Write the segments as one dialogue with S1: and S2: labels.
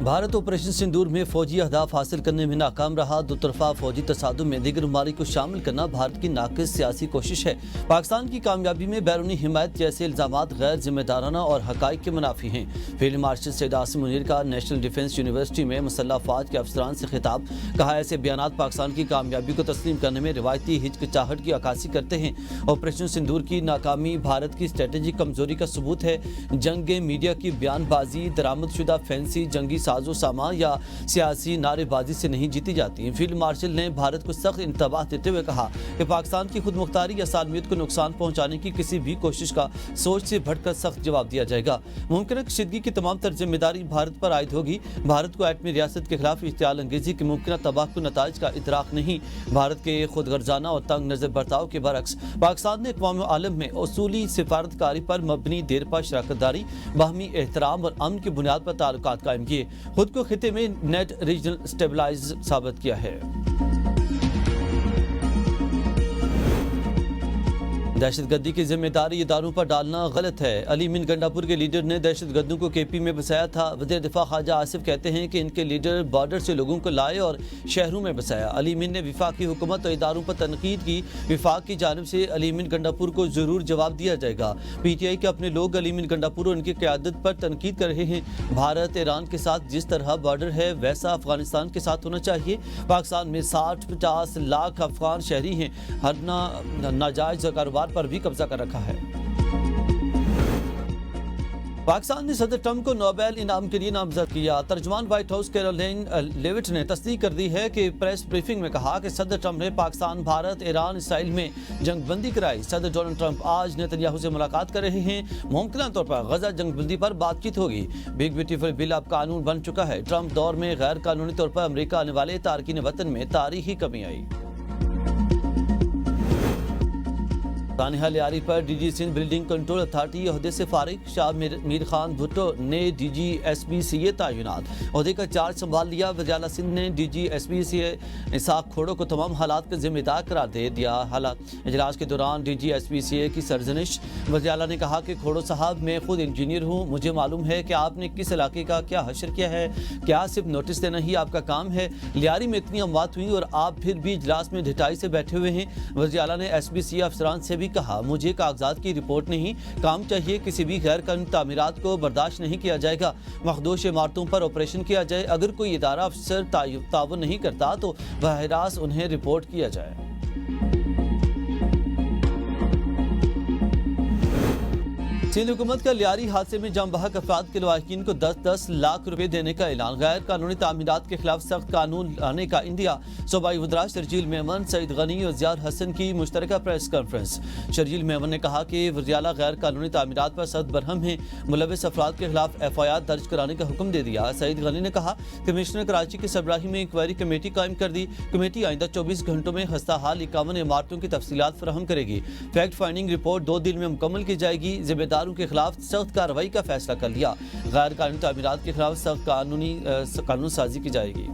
S1: Bharat operation सिंदूर में फौजी अहदाफ हासिल करने में नाकाम रहा। दो तरफा फौजी तसादुम में दीगर ममालिक को शामिल करना भारत की नाक़िस सियासी कोशिश है। पाकिस्तान की कामयाबी में बैरूनी हिमायत जैसे इल्ज़ामात गैर जिम्मेदाराना और हक़ाइक़ के मुनाफी हैं। फील्ड मार्शल सैयद आसिम मुनीर का नेशनल डिफेंस यूनिवर्सिटी में मुसल्लह अफ़वाज के अफसरान से खिताब। कहा, ऐसे बयानात पाकिस्तान की कामयाबी को तस्लीम करने में रिवायती हिचकिचाहट की अक्कासी करते हैं। ऑपरेशन सिंदूर की नाकामी भारत की स्ट्रेटेजिक कमजोरी का सबूत है। जंग मीडिया की बयानबाजी, दरामदशुदा फैंसी जंगी साजो सामान या सियासी नारेबाजी से नहीं जीती जाती। फील्ड मार्शल ने भारत को सख्त इंतबाह देते हुए कहा कि पाकिस्तान की खुद मुख्तारी या सालमियत को नुकसान पहुंचाने की किसी भी कोशिश का सोच से बढ़कर सख्त जवाब दिया जाएगा। मुमकिन कशीदगी की तमाम तर जिम्मेदारी भारत पर आयद होगी। भारत को एटमी रियासत के खिलाफ इश्तियाल अंगेजी के मुमकिन तबाहकुन नताइज का इदराक नहीं। भारत के खुद गर्जाना और तंग नजर बर्ताव के बरक्स पाकिस्तान ने अक़वाम आलम में उसूली सिफारतकारी पर मबनी देरपा शराकतदारी, बाहमी एहतराम और अमन की बुनियाद पर ताल्लुकात कायम किए, खुद को खिते में नेट रीजनल स्टेबलाइज साबित किया है। दहशतगर्दी की जिम्मेदारी इदारों पर डालना गलत है। अली मीन गंडापुर के लीडर ने दहशतगर्दों को केपी में बसाया था। वज़ीर दिफा ख्वाजा आसिफ कहते हैं कि इनके लीडर बॉर्डर से लोगों को लाए और शहरों में बसाया। अली मीन ने वफाकी हुकूमत और इदारों पर तनकीद की। वफाक की जानिब से अली मीन गंडापुर को जरूर जवाब दिया जाएगा। PTI के अपने लोग अली मीन गंडापुर और उनकी क़यादत पर तनकीद कर रहे हैं। भारत ईरान के साथ जिस तरह बॉर्डर है वैसा अफगानिस्तान के साथ होना चाहिए। पाकिस्तान में 60-50 लाख अफगान शहरी हैं। हर नाजायज कारोबार पर भी कब्जा कर रखा है। पाकिस्तान ने सदर ट्रंप को नोबेल इनाम के लिए नामजद किया। तर्जुमान व्हाइट हाउस कैरोलिन लेविट ने तस्दीक कर दी है कि प्रेस ब्रीफिंग में कहा कि सदर ट्रंप ने पाकिस्तान, भारत, ईरान, इसराइल में जंगबंदी कराई। सदर डोनाल्ड ट्रंप आज नेतन्याहू से मुलाकात कर रहे हैं। मुमकिन तौर पर गजा जंगबंदी पर बातचीत होगी। बिग ब्यूटीफुल बिल अब कानून बन चुका है। ट्रंप दौर में गैर कानूनी तौर पर अमरीका आने वाले तारकीन वतन में तारीखी कमी आई। तानिहा लियारी पर DG Sindh building control authority ओहदे से फारिग। शाह मीर खान भुट्टो ने DG SPCA तैनात, ओहदे का चार्ज संभाल लिया। वज़ीर सिंध ने DG SPCA इसाक खोड़ो को तमाम हालात का जिम्मेदार करार दे दिया। हालात इजलास के दौरान DG SPCA की सरजनिश। वज़ीर ने कहा कि खोड़ो साहब, मैं खुद इंजीनियर हूँ, मुझे मालूम है कि आपने किस इलाके का क्या हशर किया है। क्या सिर्फ नोटिस देना ही आपका काम है? लियारी में इतनी अमवात हुई और आप फिर भी इजलास में ढिठाई से बैठे हुए हैं। वज़ीर ने SPCA अफसरान से कहा, मुझे कागजात की रिपोर्ट नहीं, काम चाहिए। किसी भी गैर कानूनी तामीरात को बर्दाश्त नहीं किया जाएगा। मखदूश इमारतों पर ऑपरेशन किया जाए। अगर कोई इदारा अफसर ताउन नहीं करता तो बराह रास्त उन्हें रिपोर्ट किया जाए। सिंध हुकूमत का लियारी हादसे में जाम बहक अफराद के लवाहिकीन को 10-10 लाख रुपए देने का ऐलान। गैर कानूनी तामीरात के खिलाफ सख्त कानून लाने का इंदिया। सूबाई वज़रा शर्जील मेमन, सईद गनी और ज़ियार हसन की मुश्तरका प्रेस कॉन्फ्रेंस। शर्जील मेमन ने कहा कि वज़ीर आला गैर कानूनी तामीरात पर सख्त बरहम है, मुलविस अफराद के खिलाफ FIR दर्ज कराने का हुक्म दे दिया। सईद गनी ने कहा, कमिश्नर कराची की सरबराही में इंक्वायरी कमेटी कायम कर दी। कमेटी आइंदा 24 घंटों में खस्ता हाल 51 इमारतों की तफसीलात फराहम करेगी। फैक्ट फाइंडिंग रिपोर्ट 2 दिन में मुकम्मल की जाएगी। जिम्मेदारों के खिलाफ सख्त कार्रवाई का फैसला कर लिया। गैर कानूनी तामीरात के खिलाफ सख्त कानून साजी की जाएगी।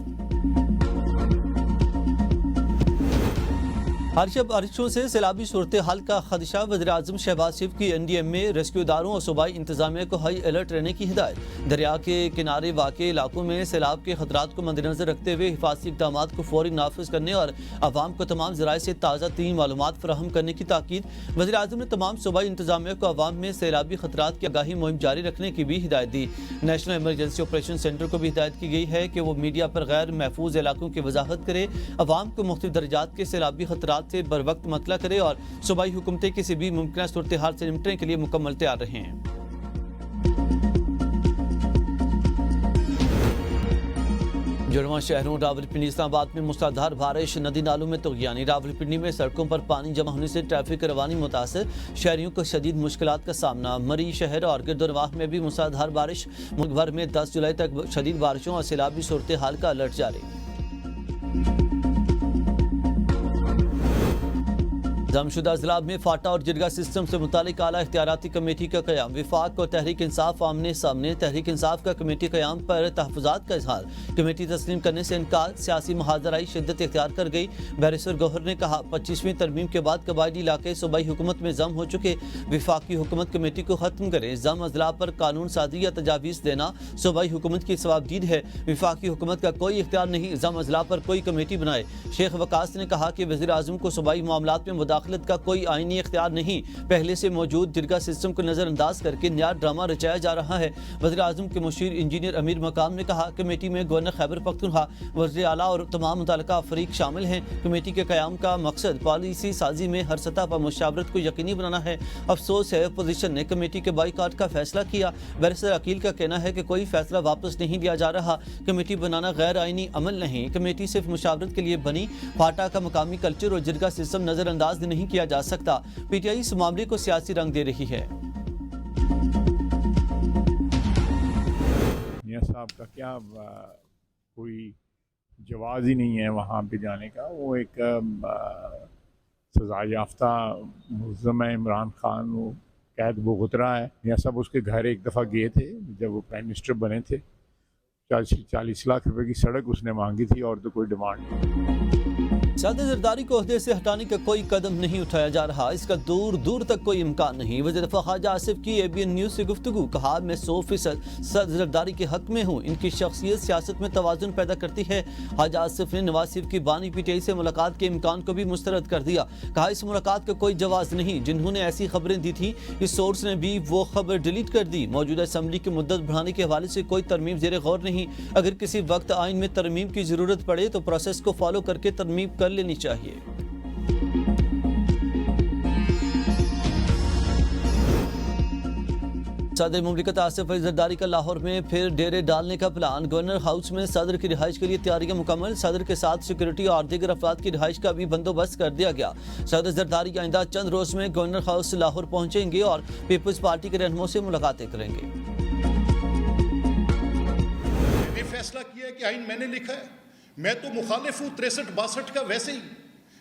S1: बारिशों से सैलाबी सूरत हाल का खदशा। वज़ीर-ए-आज़म शहबाज शरीफ की NDM में रेस्क्यू इदारों और सूबाई इंतजामिया को हाई अलर्ट रहने की हिदायत। दरिया के किनारे वाक़े इलाकों में सैलाब के खतरात को मद्देनजर रखते हुए हिफाजती इक़दाम को फौरी नाफिज करने और आवाम को तमाम ज़राए से ताज़ा तीन मालूमात फराहम करने की ताकीद। वज़ीर-ए-आज़म ने तमाम सूबाई इंतजामिया को आवाम में सैलाबी खतरात की आगाही मुहिम जारी रखने की भी हिदायत दी। नेशनल इमरजेंसी ऑपरेशन सेंटर को भी हिदायत की गई है कि वो मीडिया पर गैर महफूज इलाकों की वजाहत करे, आवाम को मुख्तलिफ दर्जात के सैलाबी खतरात से बर वक्त मतला करे और सूबाई हुकूमतें किसी भी मुमकिन सूरत हाल से निपटने के लिए मुकम्मल तैयार रहें। जुड़वा शहरों रावलपिंडी इस्लामाबाद में मूसलाधार बारिश, नदी नालों में तुग़यानी। रावलपिंडी में सड़कों पर पानी जमा होने से ट्रैफिक रवानी मुतासर, शहरियों को शदीद मुश्किलात का सामना। मरी शहर और गिरदोनवाह में भी मूसलाधार बारिश। मुल्क भर में 10 जुलाई तक शदीद बारिशों और सैलाबी सूरत हाल का अलर्ट जारी। जमशुदा जिला में फाटा और जिरगा सिस्टम से मुतालिक आला इख्तियाराती कमेटी का क़याम। विफाक और तहरीक इंसाफ आमने सामने। तहरीक इंसाफ का कमेटी क़याम पर तहफ़्फ़ुज़ात का इजहार। कमेटी तस्लीम करने से इनकार। सियासी मुहाज़राई शिद्दत इख्तियार कर गई। बैरिस्टर गौहर ने कहा 25वीं तरमीम के बाद कबायली इलाके सूबाई हुकूमत में जम हो चुके। विफाकी हुकूमत कमेटी को ख़त्म करे। जम अजला पर कानून साजी या तजावीज़ देना सूबाई हुकूमत की सवाबदीद है। विफाकी हुकूमत का कोई इख्तियार नहीं जम अजला पर कोई कमेटी बनाए। शेख वकास ने कहा कि वज़ीर आज़म को सूबाई मामलात में मुदाखलत का कोई आईनी इख्तियार नहीं। पहले से मौजूद जिरगा सिस्टम को नज़रअंदाज करके नया ड्रामा रचाया जा रहा है। वज़ीर आज़म के मुशीर इंजीनियर अमीर मकाम ने कहा कमेटी में गवर्नर खैबर पख्तूनख्वा, वज़ीर आला और तमाम मुतल्लिका अफरीक शामिल हैं। कमेटी के क़याम का मकसद पॉलिसी साजी में हर सतह पर मुशावरत को यकीनी बनाना है। अफसोस है अपोजिशन ने कमेटी के बाइकाट का फैसला किया। बैरिस्टर अकील का कहना है कि कोई फैसला वापस नहीं लिया जा रहा। कमेटी बनाना गैर आईनी अमल नहीं। कमेटी सिर्फ मुशावरत के लिए बनी। फाटा का मकामी कल्चर और जिरगा सिस्टम नज़रअंदाज नहीं किया जा सकता। पीटीआई इस मामले को सियासी रंग दे रही है।
S2: मियां साहब का क्या कोई जवाज़ ही नहीं है वहाँ पे जाने का। वो एक सज़ा याफ्ता मुल्ज़म है इमरान खान, वो कैद बुगतरा है। मियां साहब उसके घर एक दफ़ा गए थे जब वो प्राइम मिनिस्टर बने थे। 40 लाख रुपए की सड़क उसने मांगी थी और तो कोई डिमांड नहीं।
S1: सदर जरदारी को ओहदे से हटाने का कोई कदम नहीं उठाया जा रहा। इसका दूर दूर तक कोई इम्कान नहीं। वज़ीर दफ़ा ख्वाजा आसिफ की ABN न्यूज़ से गुफ्तगू। कहा मैं 100% सदर जरदारी के हक में हूँ। इनकी शख्सियत सियासत में तवाज़ुन पैदा करती है। ख्वाजा आसिफ ने नवाज शरीफ की बानी PTI से मुलाकात के इम्कान को भी मुस्तरद कर दिया। कहा इस मुलाकात का कोई जवाज़ नहीं। जिन्होंने ऐसी खबरें दी थी इस सोर्स ने भी वो खबर डिलीट कर दी। मौजूदा असम्बली की मुद्दत बढ़ाने के हवाले से कोई तरमीम ज़ेर गौर नहीं। अगर किसी वक्त आइन में तरमीम की ज़रूरत पड़े तो प्रोसेस को फॉलो करके तरमीम कर लेनी चाहिए। सदर मुमलिकत आसिफ अली जरदारी का लाहौर में फिर डेरे डालने का प्लान। गवर्नर हाउस में सदर की रिहाइश के लिए तैयारियां मुकम्मल। सदर के साथ सिक्योरिटी और दीगर अफराद की रिहाइश का भी बंदोबस्त कर दिया गया। सदर जरदारी आइंदा चंद रोज में गवर्नर हाउस लाहौर पहुंचेंगे और पीपल्स पार्टी के रहनुमाओं से मुलाकातें करेंगे।
S3: ये फैसला किया है कि आइन मैंने लिखा है। मैं तो मुखालिफ हूँ 63-62 का। वैसे ही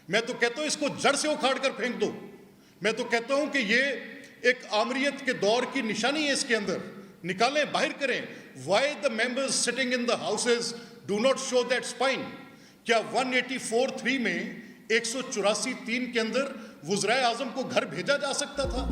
S3: मैं तो कहता हूँ इसको जड़ से उखाड़ कर फेंक दो। मैं तो कहता हूँ कि ये एक आमरीत के दौर की निशानी है। इसके अंदर निकालें, बाहर करें। Why the members sitting in the houses do not show that spine. क्या 184(3) में 184(3) के अंदर वज़ीर आज़म को घर भेजा जा सकता था?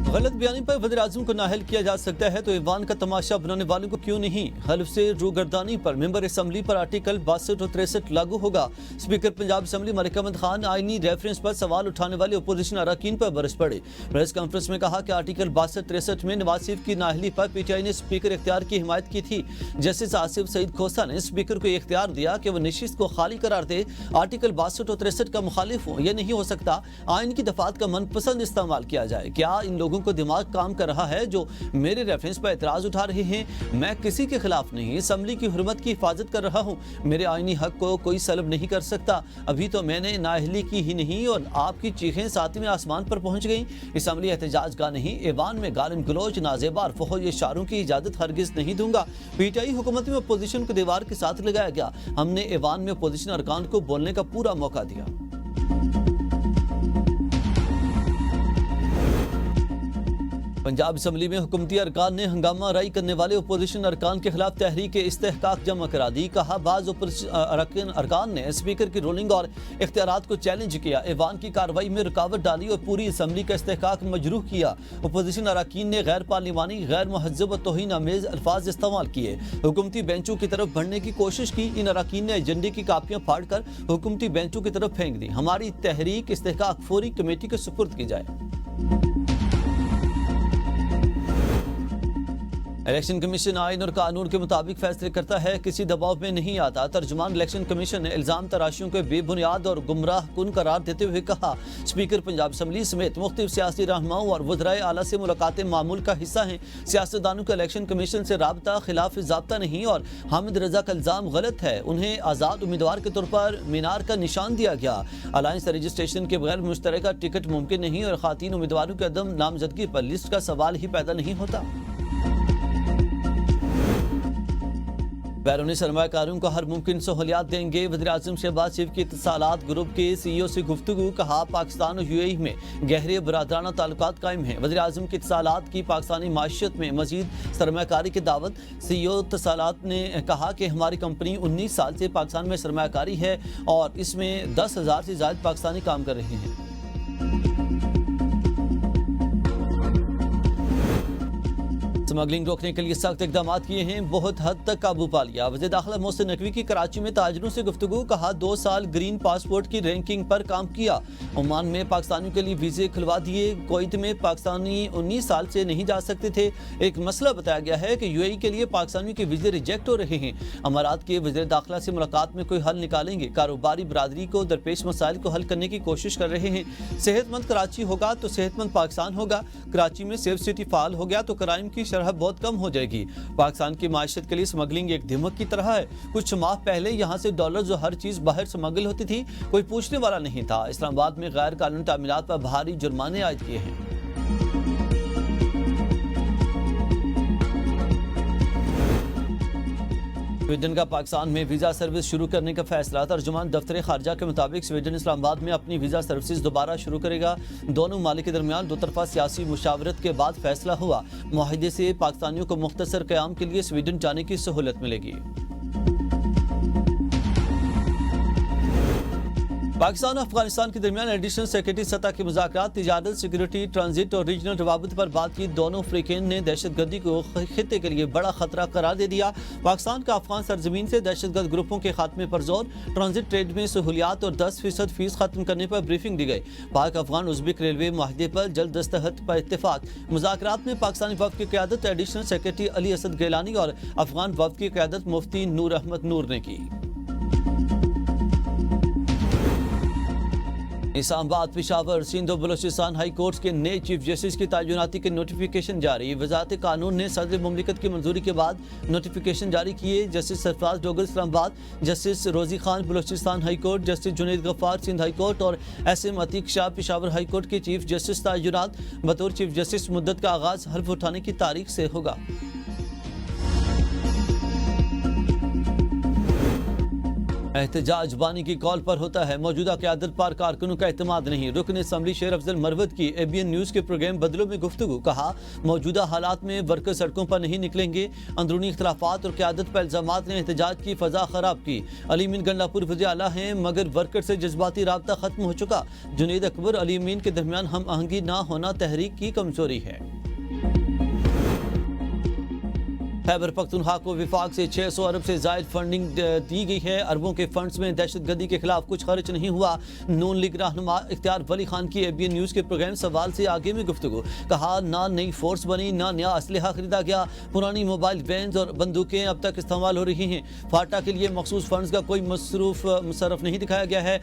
S1: गलत बयानी पर वज़ीर आज़म को नाअहल किया जा सकता है तो ईवान का तमाशा बनाने वालों को क्यों नहीं। हल्फ से रूगर्दानी पर मेंबर असम्बली पर आर्टिकल 62 और 63 लागू होगा। स्पीकर पंजाब असम्बली मलिक अहमद खान आईनी रेफरेंस पर सवाल उठाने वाले अपोजिशन अरकान पर बरस पड़े। प्रेस कॉन्फ्रेंस में कहा कि आर्टिकल 62-63 में नवाज शरीफ की नाअहली पर PTI ने स्पीकर इख्तियार की हिमायत की थी। जस्टिस आसिफ सईद खोसा ने स्पीकर को इख्तियार दिया कि वह नशिस्त को खाली करार दे। आर्टिकल 62 और 63 का मुखालिफ हो। यह नहीं हो सकता आइन की दफात का मनपसंद इस्तेमाल किया जाए। क्या इन लोगों को दिमाग काम कर रहा है जो मेरे रेफरेंस पर एतराज उठा रहे हैं? मैं किसी के खिलाफ नहीं, असम्बली की हुर्मत की हिफाजत कर रहा हूँ। मेरे आईनी हक को कोई सलब नहीं कर सकता। अभी तो मैंने नाअहली की ही नहीं और आपकी चीखें सातवें आसमान पर पहुंच गई। असम्बली एहतजाज का नहीं, ऐवान में गालिम गलोच नाजेबार फौज इशारों की इजाजत हरगिज नहीं दूंगा। PTI हुकूमत में अपोजिशन को दीवार के साथ लगाया गया। हमने ऐवान में अपोजिशन अरकान को बोलने का पूरा मौका दिया। पंजाब असम्बली में हुकूमती अरकान ने हंगामा राई करने वाले अपोजिशन अरकान के खिलाफ तहरीक इस्तेहकाक जमा करा दी। कहा बाज़ अरकान ने स्पीकर की रूलिंग और इख्तियारात को चैलेंज किया, ऐवान की कार्रवाई में रुकावट डाली और पूरी असम्बली का इस्तेहकाक मजरूह किया। अपोजिशन अरकान ने गैर पार्लिमानी, गैर महज़ब और तौहीन आमेज अल्फाज इस्तेमाल किए। हुकूमती बेंचों की तरफ बढ़ने की कोशिश की। इन अरकान ने एजेंडे की कापियाँ फाड़ कर हुकूमती बेंचों की तरफ फेंक दी। हमारी तहरीक इस्तेहकाक फौरी कमेटी के सुपुर्द की जाए। इलेक्शन कमीशन आइन और कानून के मुताबिक फैसले करता है, किसी दबाव में नहीं आता। तर्जुमान इलेक्शन कमीशन ने इल्जाम तराशियों को बेबुनियाद और गुमराह कुन करार देते हुए कहा स्पीकर पंजाब असम्बली समेत मुख्तलिफ सियासी रहनुमाओं और वज़राए आला से मुलाकातें मामूल का हिस्सा हैं। सियासतदानों का इलेक्शन कमीशन से राबता खिलाफ ज़ाब्ता नहीं और हामिद रजा का इल्जाम गलत है। उन्हें आज़ाद उम्मीदवार के तौर पर मीनार का निशान दिया गया। अलायंस रजिस्ट्रेशन के बगैर मुश्तरका टिकट मुमकिन नहीं और खातीन उम्मीदवारों के अदम नामजदगी पर लिस्ट का सवाल ही पैदा नहीं होता। बैरूनी सरमाकारों को हर मुमकिन सहूलियात देंगे। वज़ीर-ए-आज़म शहबाज शरीफ की इत्तसालात ग्रुप के CEO से गुफ्तगू। कहा, पाकिस्तान और UAE में गहरे बरादराना ताल्लुकात कायम हैं। वज़ीर-ए-आज़म की इत्तसालात की पाकिस्तानी माशियत में मज़ीद सरमाकारी की दावत। CEO इत्तसालात ने कहा कि हमारी कंपनी 19 साल से पाकिस्तान में सरमाकारी है और इसमें 10,000 से ज़ायद पाकिस्तानी काम कर रहे हैं। स्मगलिंग रोकने के लिए सख्त इकदाम किए हैं, बहुत हद तक काबू पा लिया। वज़ीर दाखिला मोहसिन नकवी की कराची में ताजिरों से गुफ्तगू। कहा, 2 साल ग्रीन पासपोर्ट की रैंकिंग पर काम किया। ओमान में पाकिस्तानियों के लिए वीज़े खुलवा दिए। कुवैत में पाकिस्तानी 19 साल से नहीं जा सकते थे। एक मसला बताया गया है कि UAE के लिए पाकिस्तानियों के वीज़े रिजेक्ट हो रहे हैं। अमारात के वज़ीर दाखिला से मुलाकात में कोई हल निकालेंगे। कारोबारी बरादरी को दरपेश मसाइल को हल करने की कोशिश कर रहे हैं। सेहतमंद कराची होगा तो सेहतमंद पाकिस्तान होगा। कराची में सेफ सिटी फाल हो गया तो क्राइम की शरह बहुत कम हो जाएगी। पाकिस्तान की माशियत के लिए स्मगलिंग एक दिमक की तरह है। कुछ माह पहले यहाँ से डॉलर्स और हर चीज बाहर स्मगल होती थी, कोई पूछने वाला नहीं था। इस्लामाबाद में गैर कानूनी तामीलात पर भारी जुर्माने आयद किए हैं। स्वीडन का पाकिस्तान में वीज़ा सर्विस शुरू करने का फैसला। तर्जुमान दफ्तर खारजा के मुताबिक स्वीडन इस्लामाबाद में अपनी वीज़ा सर्विस दोबारा शुरू करेगा। दोनों मालिक के दरमियान दो तरफा सियासी मुशावरत के बाद फैसला हुआ। मुआहिदे से पाकिस्तानियों को मुख्तसर क़याम के लिए स्वीडन जाने की सहूलत मिलेगी। पाकिस्तान और अफगानिस्तान के दरमियान एडिशनल सेक्रेटरी सतह के मुज़ाकरात, तिजारत, सिक्योरिटी, ट्रांजिट और रीजनल रवाबत पर बातचीत। दोनों फ्रीकेन ने दहशतगर्दी को खित्ते के लिए बड़ा खतरा करार दे दिया। पाकिस्तान का अफगान सरजमीन से दहशतगर्द ग्रुपों के खात्मे पर जोर। ट्रांजिट ट्रेड में सहूलियात और 10% फीस खत्म करने पर ब्रीफिंग दी गई। पाक अफगान उज़्बेक रेलवे मुआहदे पर जल्द दस्तखत पर इत्तेफाक। मुज़ाकरात में पाकिस्तानी वफ़द की क़यादत additional secretary Ali Asad Gilani और अफगान वफ़द की क़यादत मुफ्ती नूर अहमद नूर ने की। इस्लामाबाद, पेशावर, सिंध और बलोचिस्तान हाई कोर्ट के नए चीफ जस्टिस की तैनाती के नोटिफिकेशन जारी। वज़ारत कानून ने सदर मुमलिकत की मंजूरी के बाद नोटिफिकेशन जारी किए। Justice Sarfraz Dogar Islamabad, justice Rozi Khan Balochistan high court, justice Junaid Ghaffar Sindh high court और SM Atiq Shah Peshawar high court के चीफ जस्टिस तैनात। बतौर चीफ जस्टिस मुद्दत का आगाज हल्फ उठाने की तारीख से होगा। एहतजाज बानी की कॉल पर होता है, मौजूदा क़यादत पर कारकुनों का एतमाद नहीं। रुकन असम्बली शेर अफजल मरवत की ABN न्यूज़ के प्रोग्राम बदलों में गुफ्तगू। कहा, मौजूदा हालात में वर्कर सड़कों पर नहीं निकलेंगे। अंदरूनी इख्तलाफात और क़यादत पर इल्ज़ामात ने एहतजाज की फ़ज़ा ख़राब की। अली मीन गंडापुर वज़ीर आला हैं मगर वर्कर से जज्बाती राब्ता ख़त्म हो चुका। जुनैद अकबर, अली मीन के दरमियान हम आहंगी ना होना तहरीक की कमज़ोरी है। खैबर पख्तूनख्वा को विफाक से 600 अरब से ज़ायद फंडिंग दी गई है। अरबों के फंड्स में दहशतगर्दी के खिलाफ कुछ खर्च नहीं हुआ। नून लीग रहनुमा इख्तियार वली खान की ABN न्यूज़ के प्रोग्राम सवाल से आगे में गुफ्तगू। कहा, ना नई फोर्स बनी, ना नया असलहा खरीदा गया। पुरानी मोबाइल वैन्स और बंदूकें अब तक इस्तेमाल हो रही हैं। फाटा के लिए मखसूस फंड्स का कोई मुसरफ नहीं दिखाया गया है।